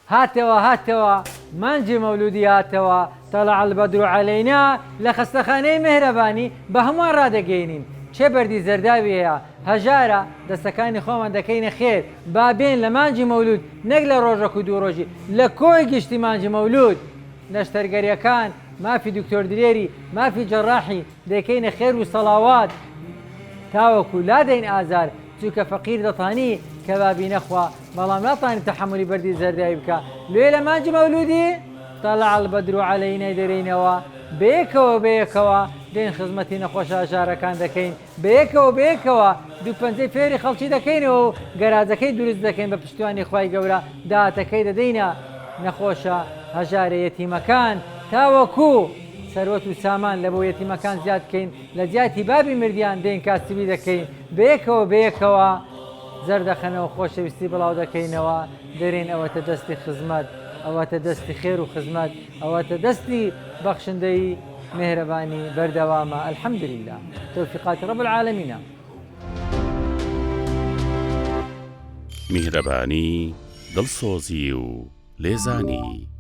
هاتوا مانجی مەولودی هاتەوە طلع البدر علينا لە خەستەخانەی مهرەبانی بە هەمووان ڕادەگەینین چێ بەردی زەرداوی هەیە هەژارە دەستەکانی خۆمان دەکەینە خێر با بێن لە مانجی مەولود نەک لە ڕۆژەک و دوو ڕۆژی لە کۆی گشتی مانجی مەولود نەشتەرگەریەکان مافی دکتۆر درێری مافی جەڕاحی دەکەینە خێر و سەڵاوات تاوەکو لادەین ئازار چونکە فەقیر دەتانی کەبابی نەخوا بەڵام ناتوانێت تەحەمولی بەردی زەرداوی بکە لێ لە مانجی مەولودی طلع البدر علينا دەرێنەوە بەیەکەوە دێن خزمەتی نەخۆش ئاژارەکان دەکەین بەیەکەوە دوو پەنجەی فێری خەڵکی دەکەینەوە و گەراجەکەی دروست دەکەین بە پشتیوانی خوای گەورە داهاتەکەی دەدەینە نەخۆشە هەژارە یەتیمەکان تاوەکو سەروەت و سامان لە بۆ یەتیمەکان زیاد بکەین لە جیاتی بابی مردیان دێن کاسبی دەکەین بەیەکەوە زەردەخەنەوە خۆشەویستی بڵاو دەکەینەوە دەرێن ئەوەتە دەستی خزمەت ئەوەتە دەستی خێر و خزمەت ئەوەتە دەستی بەخشندەی مهرەبانی بەردەوامە الحەمدلله تەوفیقاتی رب العالمین میهرەبانی دڵسۆزی و لێزانی